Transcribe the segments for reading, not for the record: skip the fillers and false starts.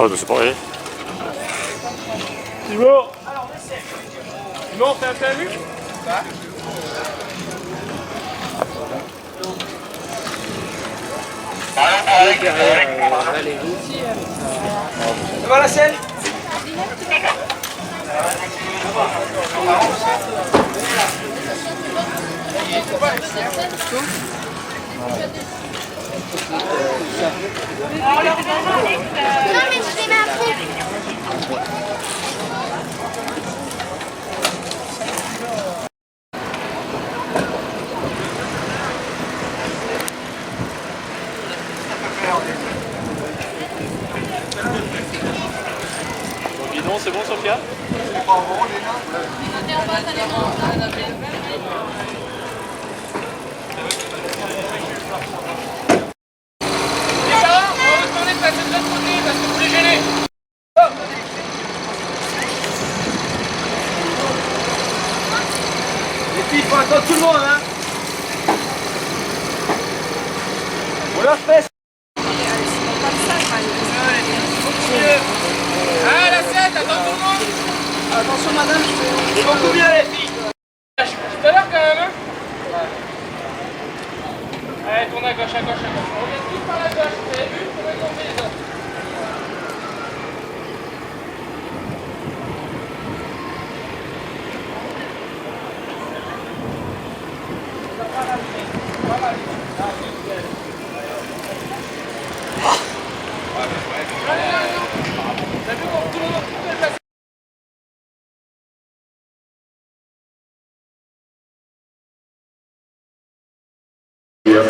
Oh, c'est pareil. Thibaut, on fait un PMU? Devant la scène. Non mais tu les mets à fond. Bon guidon, c'est bon Sophia? Il faut attendre tout le monde, hein. On leur fait. Ah, la scène, attends tout le monde. Attention madame, je faut combien les filles? Tout à l'heure quand même, hein. Allez, tourne à gauche, à gauche, à gauche. On revient tous par la gauche, vous avez vu? Comment ils ont fait les autres?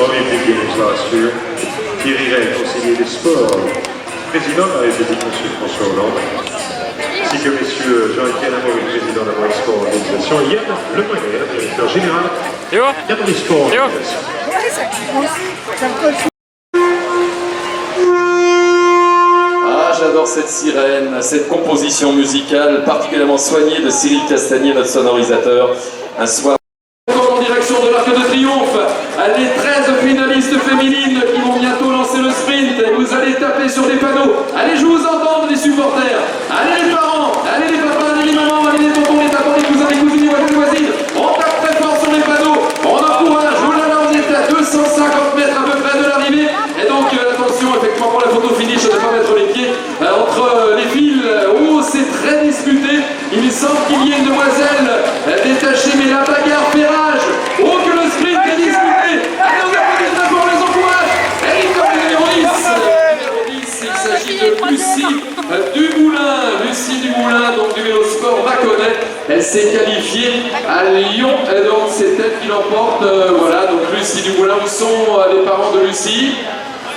Olympic Games last year. Thierry Rey, conseiller des sports, président de la République, M. François Hollande, ainsi que M. Jean-Étienne Amaury, président de la Moyen Sport Organisation, et Yann Lemoyne, directeur général d'Amaury Sport Organisation. Ah, j'adore cette sirène, cette composition musicale particulièrement soignée de Cyril Castagnier, notre sonorisateur. Un soir en direction de l'Arc de Triomphe, les 13 finalistes féminines qui vont bientôt lancer le sprint, et vous allez taper sur les panneaux. Allez, je vous entends, les supporters. Allez les parents, allez les papas, allez les mamans, allez les tontons, les tatons, les cousins, les cousines, les voisines. On tape très fort sur les panneaux, on encourage. Oh là là, on est à 250 mètres à peu près de l'arrivée. Et donc attention, effectivement, pour la photo finish, de ne pas mettre les pieds entre les fils. Oh, c'est très disputé. Il semble qu'il y ait une demoiselle détachée, mais la bagarre fait rage. Oh, que le sprint est disputé. Allez, on applaudit très fort, on les encourage. Et il comme le numéro 10. Il s'agit de Lucie Dumoulin. Lucie Dumoulin, donc du vélo sport Mâconnais. Elle s'est qualifiée à Lyon. Et donc c'est elle qui l'emporte. Voilà, donc Lucie Dumoulin. Où sont les parents de Lucie?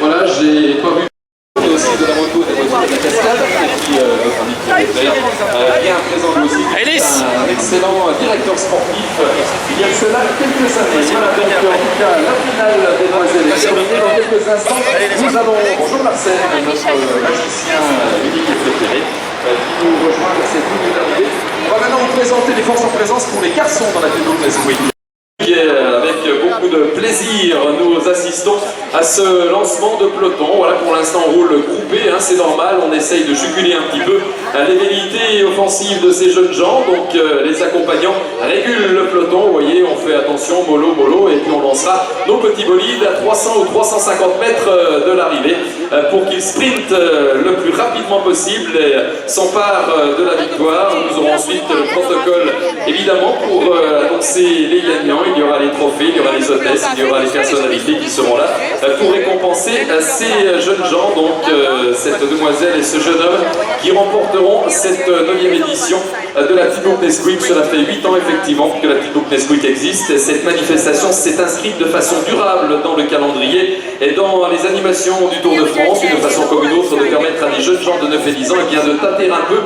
Voilà, j'ai pas vu. Et aussi de la moto, des voitures de la cascade, et puis notre ami bien présent lui aussi, un excellent directeur sportif il y a cela quelques années. Voilà donc en tout cas la finale des demoiselles est terminée. Dans quelques instants, nous allons, bonjour Marcel, notre magicien unique et préféré, qui nous rejoint à cette ligne d'arrivée. On va maintenant vous présenter les forces en présence pour les garçons dans la Petite Nesquik. Avec beaucoup de plaisir, nous assistons à ce lancement de peloton. Voilà, pour l'instant on roule groupé, hein, c'est normal, on essaye de juguler un petit peu les velléités offensives de ces jeunes gens. Donc les accompagnants régulent le peloton, vous voyez, on fait attention, mollo, mollo, et puis on lancera nos petits bolides à 300 ou 350 mètres de l'arrivée pour qu'ils sprintent le plus rapidement possible et s'emparent de la victoire. Nous aurons ensuite le protocole, évidemment, pour annoncer les gagnants. Il y aura les trophées, il y aura les hôtesses, il y aura les personnalités qui seront là pour récompenser ces jeunes gens, donc cette demoiselle et ce jeune homme qui remporteront cette 9e édition de la Petite Boucle Nesquik. Cela fait 8 ans effectivement que la Petite Boucle Nesquik existe. Cette manifestation s'est inscrite de façon durable dans le calendrier et dans les animations du Tour de France, une façon comme une autre de permettre à des jeunes gens de 9 et 10 ans et bien de tâter un peu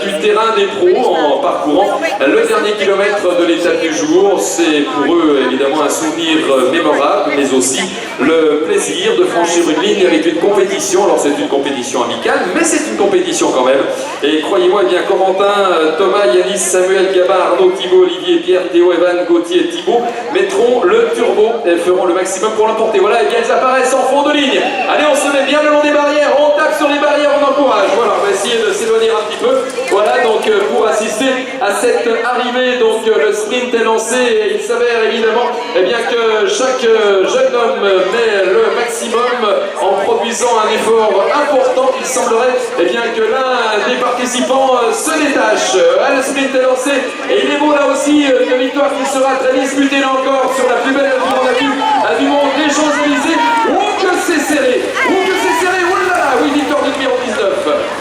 du terrain des pros en parcourant le dernier kilomètre de l'étape du jour. C'est pour eux évidemment un souvenir mémorable, mais aussi le plaisir de franchir une ligne avec une compétition. Alors c'est une compétition amicale, mais c'est une compétition quand même. Et croyez-moi, eh bien Corentin, Thomas, Yanis, Samuel, Gabin, Arnaud, Thibaut, Olivier, Pierre, Théo, Evan, Gauthier et Thibaut mettront le turbo et feront le maximum pour l'emporter. Voilà, et bien elles apparaissent en fond de ligne. Allez, on se met bien le long des barrières, on tape sur les barrières, on encourage. Voilà, on va essayer de s'éloigner un petit peu. Voilà, donc pour assister à cette arrivée, donc le sprint est lancé et il s'avère évidemment eh bien, que chaque jeune homme met le maximum en produisant un effort important. Il semblerait eh bien, que l'un des participants se détache. Le sprint est lancé et il est beau là aussi, une victoire qui sera très disputée là encore sur la plus belle du monde des Champs-Élysées. Oh que c'est serré, oh que c'est serré, oh là là, oui, victoire du numéro 19.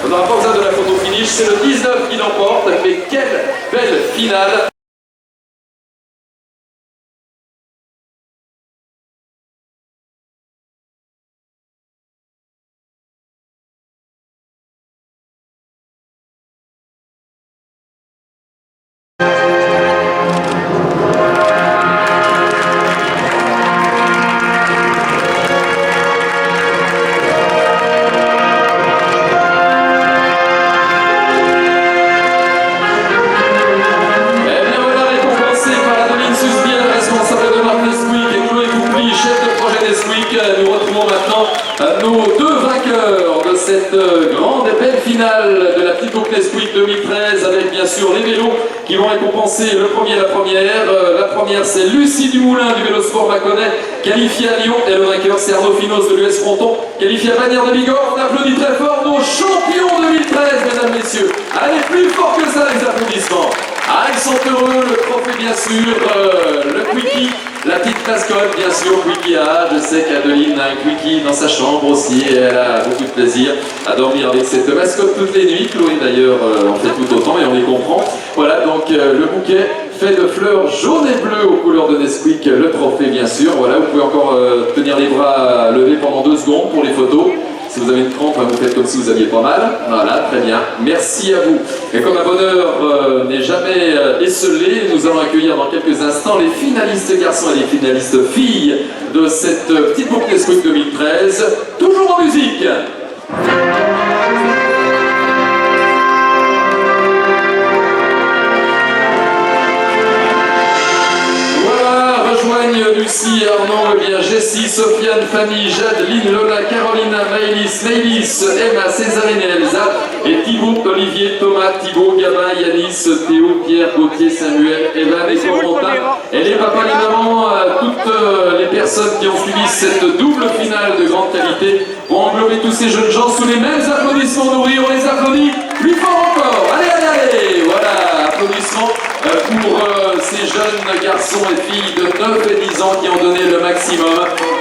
On n'aura pas besoin de la photo finish, c'est le 19 qui l'emporte, mais quelle belle finale. Nous retrouvons maintenant nos deux vainqueurs de cette grande et belle finale de la petite boucle Nesquik 2013 avec bien sûr les vélos qui vont récompenser le premier et la première. La première c'est Lucie Dumoulin du Vélosport Mâconnais, qualifiée à Lyon, et le vainqueur c'est Arnaud Finos de l'US Fronton, qualifié à Bagnères de Bigorre. On applaudit très fort nos champions 2013, mesdames, messieurs. Allez, plus fort que ça les applaudissements. Ah, ils sont heureux, le trophée bien sûr, le quickie, la petite mascotte bien sûr, Quickie A. Je sais qu'Adeline a un quickie dans sa chambre aussi et elle a beaucoup de plaisir à dormir avec cette mascotte toutes les nuits. Chloé d'ailleurs en fait tout autant et on les comprend. Voilà donc le bouquet fait de fleurs jaunes et bleues aux couleurs de Nesquik, le trophée bien sûr. Voilà, vous pouvez encore tenir les bras levés pendant 2 secondes pour les photos. Si vous avez une crampe, vous faites comme si vous aviez pas mal. Voilà, très bien. Merci à vous. Et comme un bonheur n'est jamais esselé, nous allons accueillir dans quelques instants les finalistes garçons et les finalistes filles de cette petite boucle Nesquik 2013. Toujours en musique. Lucie, Arnaud, eh bien Jessie, Sofiane, Fanny, Jade, Lynn, Lola, Carolina, Maëlys, Maëlys, Emma, Césarine et Elsa, et Thibaut, Olivier, Thomas, Thibaut, Gabin, Yanis, Théo, Pierre, Gauthier, Samuel, Evan et Corentin. Et les papas, les mamans, toutes les personnes qui ont suivi cette double finale de grande qualité vont englober tous ces jeunes gens sous les mêmes applaudissements nourris. On les applaudit plus fort encore. Allez, allez, allez. Voilà, applaudissements pour ces jeunes garçons et filles de 9 et 10 ans qui ont donné le maximum.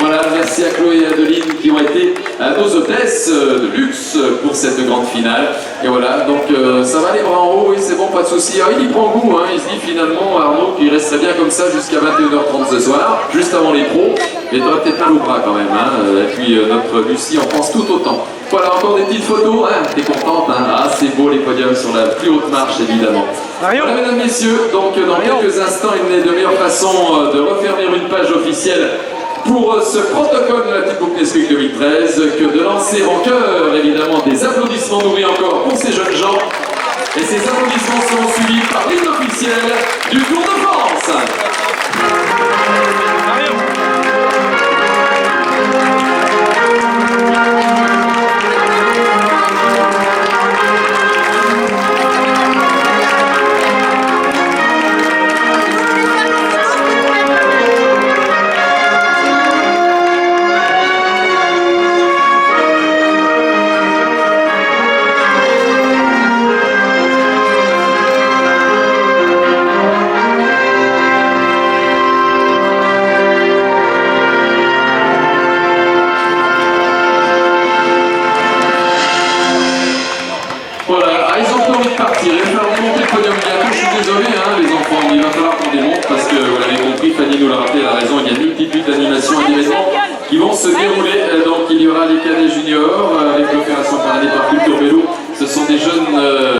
Voilà, merci à Chloé et Adeline qui ont été nos hôtesses de luxe pour cette grande finale. Et voilà, donc ça va les bras en haut, oui c'est bon, pas de souci. Ah, il y prend goût, hein. Il se dit finalement, Arnaud, qu'il resterait bien comme ça jusqu'à 21h30 ce soir, juste avant les pros. Et t'aurais peut-être mal au bras quand même, hein. Et puis notre Lucie en pense tout autant. Voilà, encore des petites photos, hein. T'es contente, hein. Ah, c'est beau les podiums sur la plus haute marche évidemment. Voilà, mesdames, messieurs, donc dans quelques instants, il n'est de meilleure façon de refermer une page officielle pour ce protocole de la petite boucle Nesquik 2013 que de lancer en chœur évidemment des applaudissements nourris encore pour ces jeunes gens. Et ces applaudissements seront suivis par l'hymne officiel du Tour de France. Qui vont se dérouler, donc il y aura les cadets juniors avec l'opération paralysée par Culture Vélo. Ce sont des jeunes